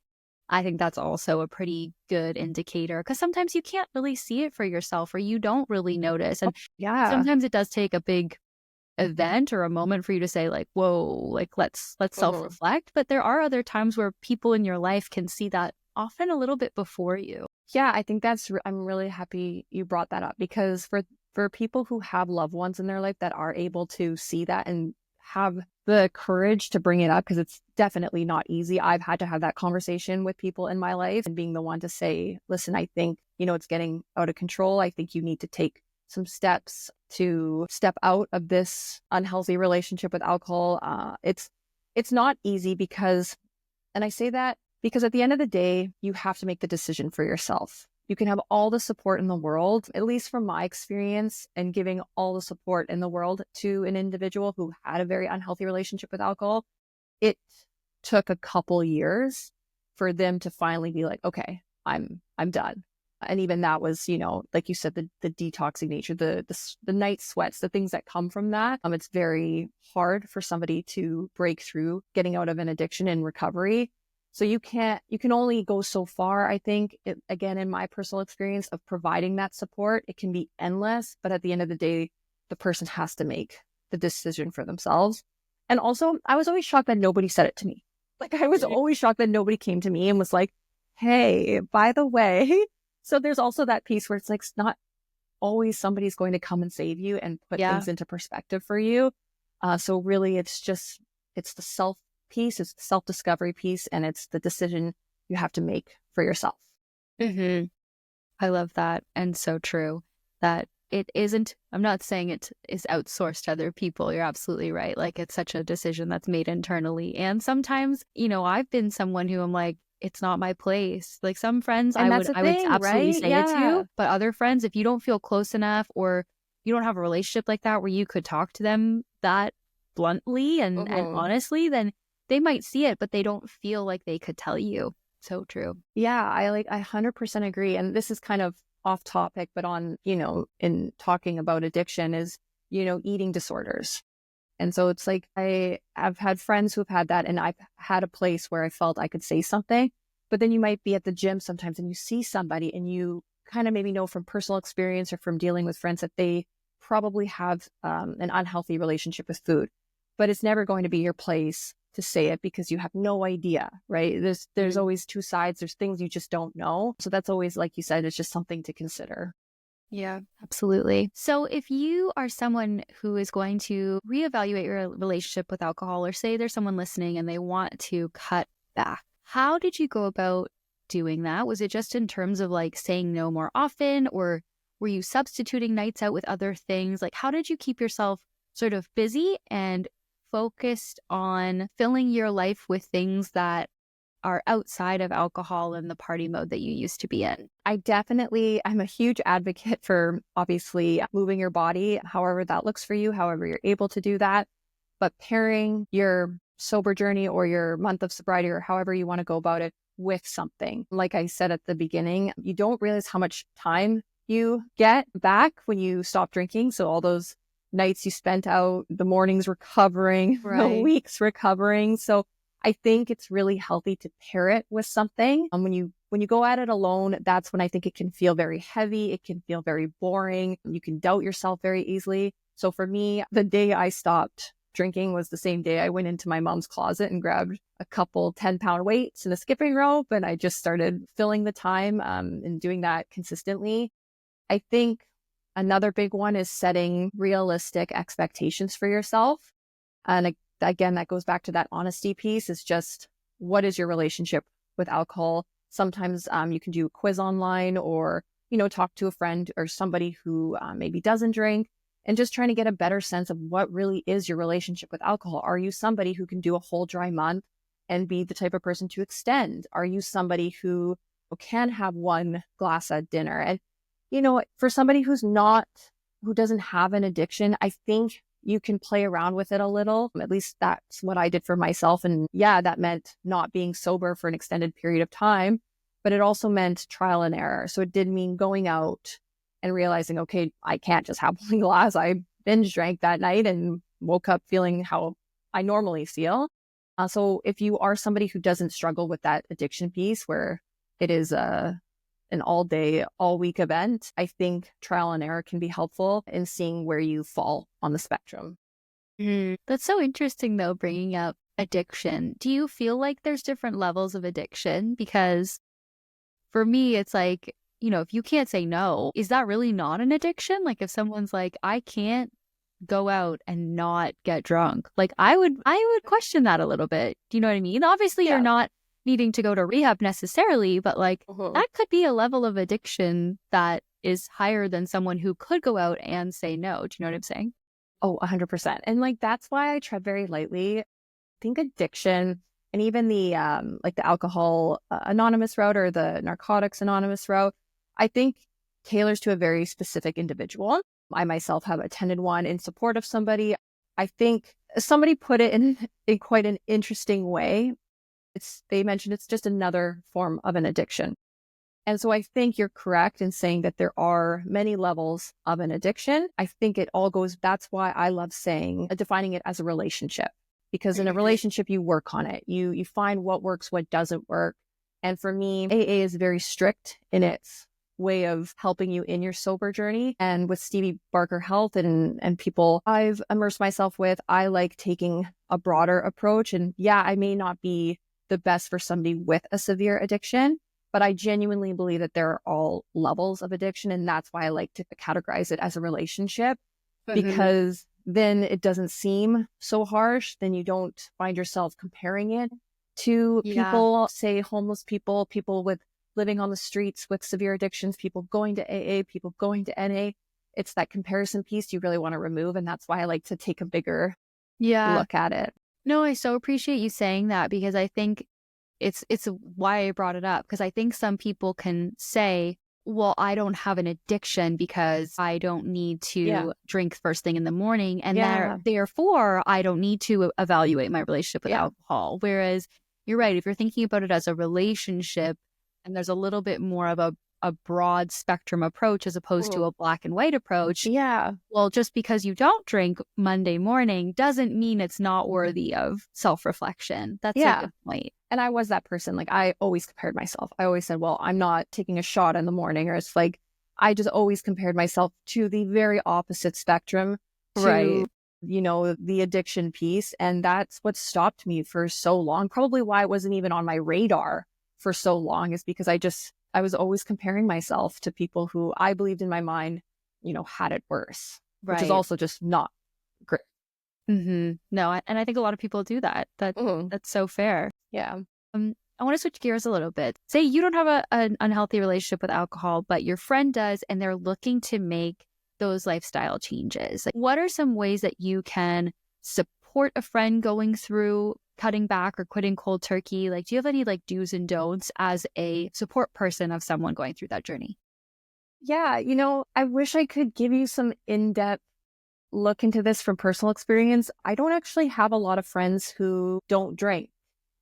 I think that's also a pretty good indicator, because sometimes you can't really see it for yourself or you don't really notice. And Yeah. sometimes it does take a big event or a moment for you to say like, whoa, like let's Mhm. self-reflect. But there are other times where people in your life can see that often a little bit before you. Yeah, I think I'm really happy you brought that up, because for people who have loved ones in their life that are able to see that and have the courage to bring it up, because it's definitely not easy. I've had to have that conversation with people in my life, and being the one to say, listen, I think, it's getting out of control. I think you need to take some steps to step out of this unhealthy relationship with alcohol. It's not easy because, and I say that because at the end of the day, you have to make the decision for yourself. You can have all the support in the world, at least from my experience, and giving all the support in the world to an individual who had a very unhealthy relationship with alcohol. It took a couple years for them to finally be like, okay, I'm done. And even that was, like you said, the detoxing nature, the night sweats, the things that come from that. It's very hard for somebody to break through getting out of an addiction and recovery. So you can only go so far. I think again, in my personal experience of providing that support, it can be endless, but at the end of the day, the person has to make the decision for themselves. And also, I was always shocked that nobody said it to me. Like, I was always shocked that nobody came to me and was like, hey, by the way. So there's also that piece where it's like, it's not always somebody's going to come and save you and put Yeah. things into perspective for you. So really, it's the self piece, it's the self-discovery piece, and it's the decision you have to make for yourself. Hmm. I love that. And so true that it isn't, I'm not saying it is outsourced to other people. You're absolutely right. Like it's such a decision that's made internally. And sometimes, I've been someone who I'm like, it's not my place. Like some friends And that's the I would thing, absolutely right? say it Yeah. to, but other friends, if you don't feel close enough or you don't have a relationship like that where you could talk to them that bluntly and Mhm. honestly, then they might see it, but they don't feel like they could tell you. So true. Yeah, I 100% agree. And this is kind of off topic, but in talking about addiction is, eating disorders. And so it's like I've had friends who've had that, and I've had a place where I felt I could say something. But then you might be at the gym sometimes and you see somebody and you kind of maybe know from personal experience or from dealing with friends that they probably have an unhealthy relationship with food. But it's never going to be your place to say it because you have no idea, right? There's always two sides. There's things you just don't know. So that's always, like you said, it's just something to consider. Yeah, absolutely. So if you are someone who is going to reevaluate your relationship with alcohol, or say there's someone listening and they want to cut back, how did you go about doing that? Was it just in terms of like saying no more often, or were you substituting nights out with other things? Like, how did you keep yourself sort of busy and focused on filling your life with things that are outside of alcohol and the party mode that you used to be in? I'm a huge advocate for obviously moving your body, however that looks for you, however you're able to do that. But pairing your sober journey or your month of sobriety or however you want to go about it with something. Like I said at the beginning, you don't realize how much time you get back when you stop drinking. So all those nights you spent out, the mornings recovering, the Right. weeks recovering. So I think it's really healthy to pair it with something. When you go at it alone, that's when I think it can feel very heavy. It can feel very boring. You can doubt yourself very easily. So for me, the day I stopped drinking was the same day I went into my mom's closet and grabbed a couple 10-pound weights and a skipping rope. And I just started filling the time and doing that consistently. I think another big one is setting realistic expectations for yourself. And again, that goes back to that honesty piece, is just, what is your relationship with alcohol? Sometimes you can do a quiz online, or, talk to a friend or somebody who maybe doesn't drink, and just trying to get a better sense of what really is your relationship with alcohol. Are you somebody who can do a whole dry month and be the type of person to extend? Are you somebody who can have one glass at dinner? And, for somebody who doesn't have an addiction, I think you can play around with it a little. At least that's what I did for myself. And yeah, that meant not being sober for an extended period of time, but it also meant trial and error. So it did mean going out and realizing, okay, I can't just have one glass. I binge drank that night and woke up feeling how I normally feel. So if you are somebody who doesn't struggle with that addiction piece, where it is an all day, all week event, I think trial and error can be helpful in seeing where you fall on the spectrum. That's so interesting, though, bringing up addiction. Do you feel like there's different levels of addiction? Because for me, it's like, if you can't say no, is that really not an addiction? Like if someone's like, I can't go out and not get drunk, like I would question that a little bit. Do you know what I mean? Obviously, you're Yeah. not needing to go to rehab necessarily, but like Mhm. that could be a level of addiction that is higher than someone who could go out and say no. Do you know what I'm saying? Oh, 100%. And like, that's why I tread very lightly. I think addiction, and even the like the alcohol anonymous route or the narcotics anonymous route, I think tailors to a very specific individual. I myself have attended one in support of somebody. I think somebody put it in quite an interesting way. They mentioned it's just another form of an addiction. And so I think you're correct in saying that there are many levels of an addiction. I think it all goes, that's why I love saying, defining it as a relationship, because in a relationship, you work on it. You find what works, what doesn't work. And for me, AA is very strict in its way of helping you in your sober journey. And with Stevie Barker Health and people I've immersed myself with, I like taking a broader approach. And yeah, I may not be the best for somebody with a severe addiction, but I genuinely believe that there are all levels of addiction. And that's why I like to categorize it as a relationship, because then it doesn't seem so harsh. Then you don't find yourself comparing it to Yeah. people, say homeless people, people with living on the streets with severe addictions, people going to AA, people going to NA. It's that comparison piece you really want to remove. And that's why I like to take a bigger Yeah. look at it. No, I so appreciate you saying that, because I think it's why I brought it up, because I think some people can say, well, I don't have an addiction because I don't need Yeah. to drink first thing in the morning, and Yeah. therefore I don't need to evaluate my relationship with Yeah. alcohol. Whereas you're right, if you're thinking about it as a relationship and there's a little bit more of a a broad spectrum approach as opposed to Mhm. a black and white approach. Yeah. Well, just because you don't drink Monday morning doesn't mean it's not worthy of self-reflection. That's a Yeah. good point. And I was that person. Like, I always compared myself. I always said, well, I'm not taking a shot in the morning. Or it's like, I just always compared myself to the very opposite spectrum to, Right. the addiction piece. And that's what stopped me for so long. Probably why it wasn't even on my radar for so long is because I was always comparing myself to people who I believed in my mind, had it worse, which is Right. also just not great. No, and I think a lot of people do that. Mhm. That's so fair. Yeah. I want to switch gears a little bit. Say you don't have an unhealthy relationship with alcohol, but your friend does, and they're looking to make those lifestyle changes. Like, what are some ways that you can support a friend going through cutting back or quitting cold turkey? Like, do you have any like do's and don'ts as a support person of someone going through that journey? Yeah. I wish I could give you some in-depth look into this from personal experience. I don't actually have a lot of friends who don't drink.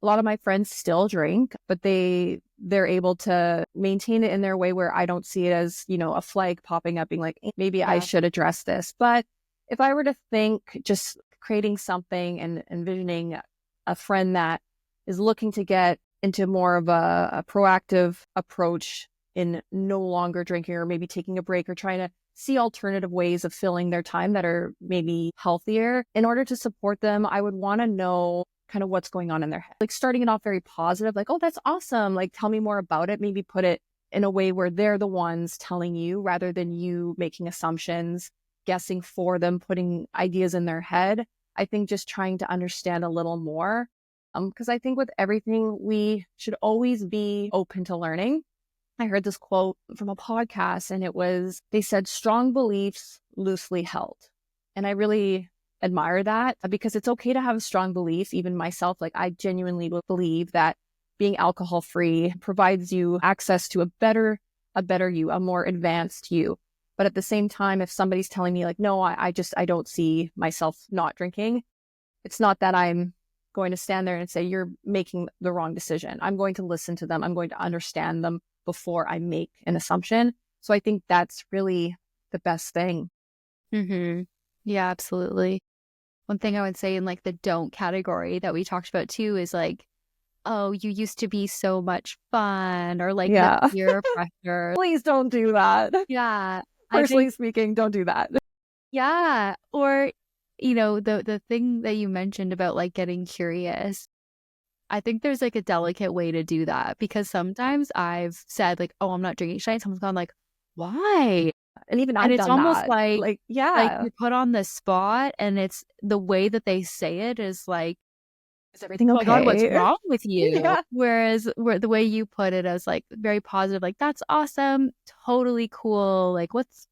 A lot of my friends still drink, but they're able to maintain it in their way where I don't see it as, a flag popping up being like, "Eh, maybe I Yeah. should address this." But if I were to think just creating something and envisioning a friend that is looking to get into more of a proactive approach in no longer drinking or maybe taking a break or trying to see alternative ways of filling their time that are maybe healthier. In order to support them, I would want to know kind of what's going on in their head. Like starting it off very positive, like, "Oh, that's awesome. Like, tell me more about it." Maybe put it in a way where they're the ones telling you rather than you making assumptions, guessing for them, putting ideas in their head. I think just trying to understand a little more. Because I think with everything, we should always be open to learning. I heard this quote from a podcast and they said, "Strong beliefs loosely held." And I really admire that because it's okay to have a strong belief. Even myself, like I genuinely believe that being alcohol free provides you access to a better you, a more advanced you. But at the same time, if somebody's telling me like, "No, I don't see myself not drinking," it's not that I'm going to stand there and say, "You're making the wrong decision." I'm going to listen to them. I'm going to understand them before I make an assumption. So I think that's really the best thing. Yeah, absolutely. One thing I would say in like the don't category that we talked about too is like, oh, you used to be so much fun, or like the Yeah. peer pressure. Please don't do that. Yeah, I Personally think, speaking, don't do that. yeah. Or, the thing that you mentioned about like getting curious. I think there's like a delicate way to do that because sometimes I've said like, oh, I'm not drinking tonight. Someone's gone like, why? And even And I've it's done almost that. like Like, like yeah. you're put on the spot, and it's the way that they say it is like, Is everything "Oh my God, what's okay? wrong with you?" Yeah. Whereas the way you put it as like very positive, like, "That's awesome, totally cool, like, what's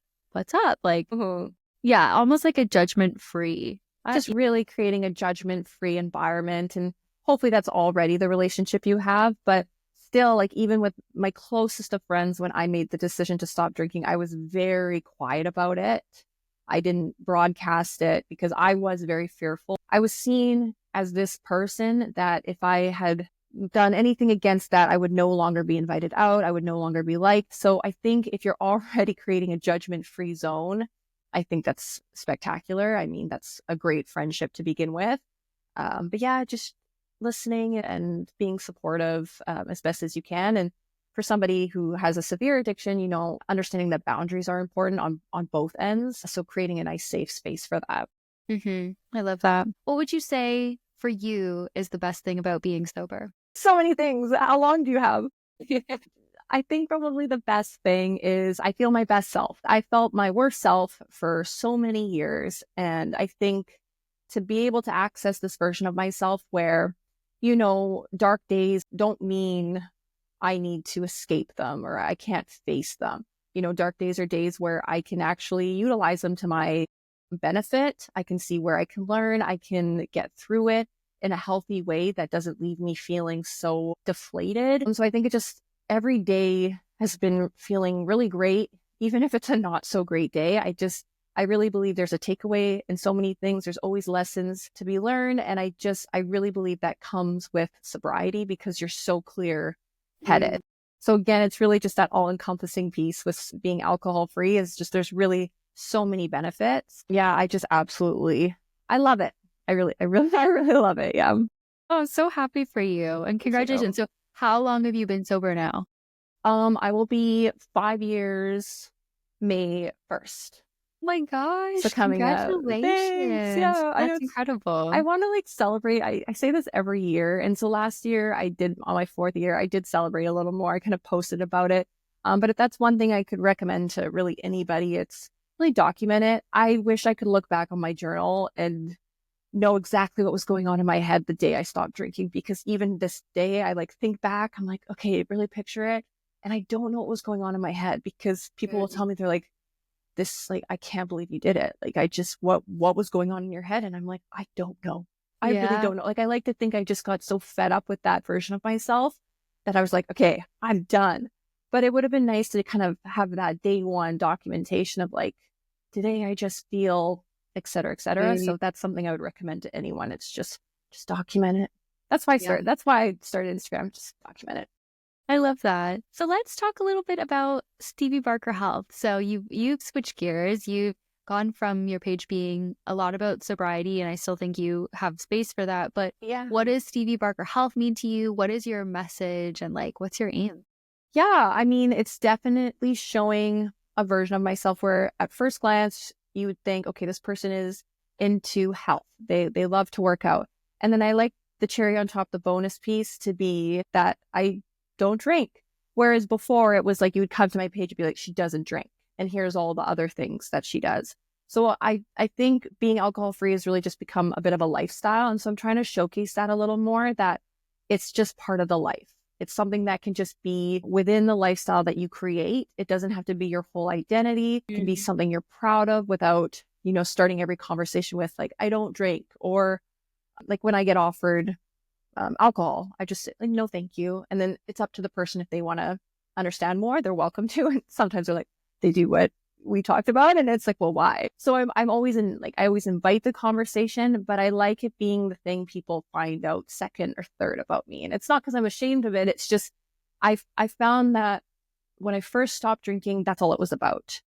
up?" Like, Mhm. yeah, almost like a judgment free. Just really creating a judgment-free environment. And hopefully that's already the relationship you have. But still, like even with my closest of friends, when I made the decision to stop drinking, I was very quiet about it. I didn't broadcast it because I was very fearful. I was seen as this person that if I had done anything against that, I would no longer be invited out. I would no longer be liked. So I think if you're already creating a judgment-free zone, I think that's spectacular. I mean, that's a great friendship to begin with. But yeah, just listening and being supportive as best as you can. And for somebody who has a severe addiction, understanding that boundaries are important on both ends. So creating a nice safe space for that. I love that. What would you say for you is the best thing about being sober? So many things. How long do you have? I think probably the best thing is I feel my best self. I felt my worst self for so many years. And I think to be able to access this version of myself where, dark days don't mean I need to escape them or I can't face them. Dark days are days where I can actually utilize them to my benefit. I can see where I can learn. I can get through it in a healthy way that doesn't leave me feeling so deflated. And so I think it just every day has been feeling really great, even if it's a not so great day. I really believe there's a takeaway in so many things. There's always lessons to be learned. And I really believe that comes with sobriety because you're so clear headed. So again, it's really just that all encompassing piece with being alcohol free is just there's really so many benefits. Yeah, I just absolutely, I love it. I really love it. Yeah. Oh, I'm so happy for you and Thank congratulations. you. So how long have you been sober now? I will be 5 years May 1st. Oh my So gosh, coming up. Thanks. congratulations. Yeah, I know That's it's I incredible. want to like celebrate. I say this every year. And so last year I did on my fourth year, I did celebrate a little more. I kind of posted about it. But if that's one thing I could recommend to really anybody, it's really document it. I wish I could look back on my journal and know exactly what was going on in my head the day I stopped drinking, because even this day I like think back, I'm like, okay, really picture it. And I don't know what was going on in my head because people will tell me, they're like, this, like, I can't believe you did it. Like, I just, what was going on in your head? And I'm like, I don't know. I really Yeah. don't know. Like, I like to think I just got so fed up with that version of myself that I was like, okay, I'm done. But it would have been nice to kind of have that day one documentation of like, today I just feel, et cetera, et cetera. Right. So that's something I would recommend to anyone. It's just document it. That's why I Yeah. started. That's why I started Instagram. Just document it. I love that. So let's talk a little bit about Stevie Barker Health. So you've switched gears. You've gone from your page being a lot about sobriety, and I still think you have space for that. But Yeah. what does Stevie Barker Health mean to you? What is your message, and like, what's your aim? Yeah, I mean, it's definitely showing a version of myself where at first glance you would think, okay, this person is into health. They love to work out. And then I like the cherry on top, the bonus piece to be that I don't drink. Whereas before it was like you would come to my page and be like, she doesn't drink. And here's all the other things that she does. So I think being alcohol free has really just become a bit of a lifestyle. And so I'm trying to showcase that a little more, that it's just part of the life. It's something that can just be within the lifestyle that you create. It doesn't have to be your whole identity. It can be something you're proud of without, starting every conversation with like, I don't drink. Or like when I get offered alcohol, I just say, like, no, thank you. And then it's up to the person if they want to understand more, they're welcome to. And sometimes they're like, they do what we talked about. And it's like, well, why? So I'm always I always invite the conversation, but I like it being the thing people find out second or third about me. And it's not because I'm ashamed of it. It's just, I found that when I first stopped drinking, that's all it was about.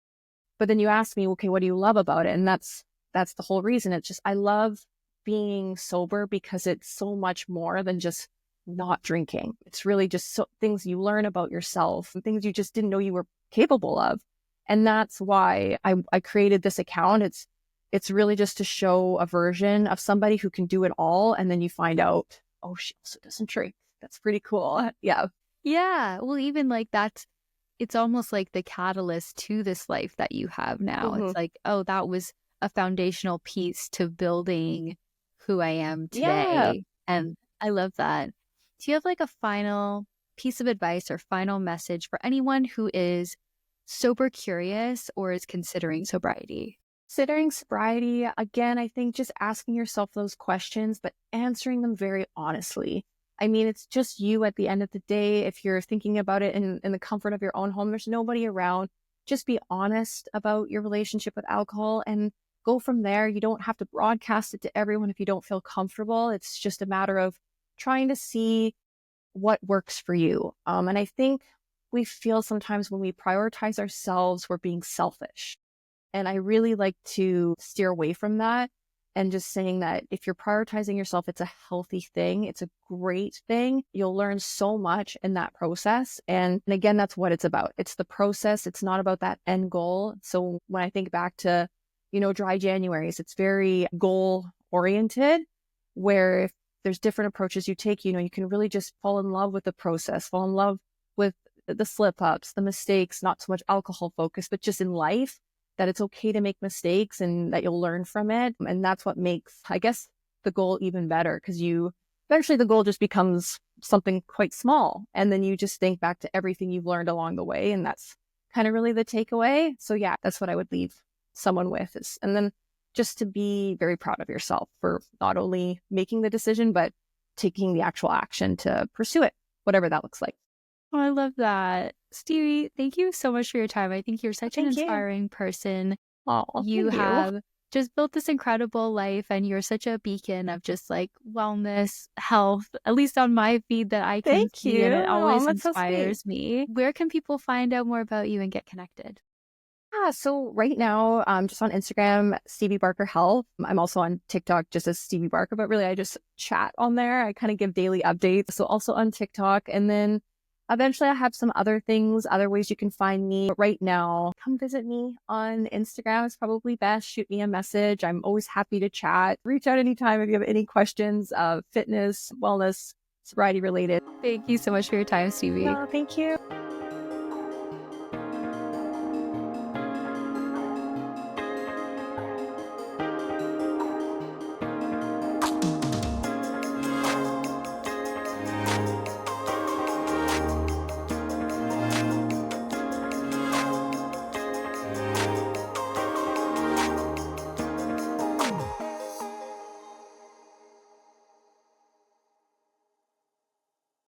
But then you ask me, okay, what do you love about it? And that's the whole reason. It's just, I love being sober because it's so much more than just not drinking. It's really just things you learn about yourself and things you just didn't know you were capable of. And that's why I created this account. It's really just to show a version of somebody who can do it all. And then you find out, oh, she also doesn't drink. That's pretty cool. Yeah. Yeah. Well, even like it's almost like the catalyst to this life that you have now. Hmm. It's like, oh, that was a foundational piece to building who I am Yeah. today. And I love that. Do you have like a final piece of advice or final message for anyone who is sober curious or is considering sobriety? Considering sobriety, again, I think just asking yourself those questions, but answering them very honestly. I mean, it's just you at the end of the day. If you're thinking about it in the comfort of your own home, there's nobody around. Just be honest about your relationship with alcohol and go from there. You don't have to broadcast it to everyone if you don't feel comfortable. It's just a matter of trying to see what works for you. And I think we feel sometimes when we prioritize ourselves, we're being selfish. And I really like to steer away from that and just saying that if you're prioritizing yourself, it's a healthy thing. It's a great thing. You'll learn so much in that process. And again, that's what it's about. It's the process. It's not about that end goal. So when I think back to, dry Januaries, it's very goal oriented, where if there's different approaches you take, you can really just fall in love with the process, fall in love with the slip ups, the mistakes, not so much alcohol focused, but just in life, that it's okay to make mistakes and that you'll learn from it. And that's what makes, I guess, the goal even better, because eventually the goal just becomes something quite small. And then you just think back to everything you've learned along the way. And that's kind of really the takeaway. So yeah, that's what I would leave someone with and then just to be very proud of yourself for not only making the decision, but taking the actual action to pursue it, whatever that looks like. Oh, I love that. Stevie, thank you so much for your time. I think you're such an Thank you. inspiring person. Oh, You thank you. have just built this incredible life, and you're such a beacon of just like wellness, health, at least on my feed that I can Thank see, you. and it Oh, always that's so sweet. inspires me. Where can people find out more about you and get connected? Yeah, so right now, just on Instagram, Stevie Barker Health. I'm also on TikTok just as Stevie Barker, but really I just chat on there. I kind of give daily updates. So also on TikTok. And then eventually I have some other things, other ways you can find me. But right now, come visit me on Instagram. It's probably best. Shoot me a message. I'm always happy to chat. Reach out anytime if you have any questions of fitness, wellness, sobriety related. Thank you so much for your time, Stevie. No, thank you.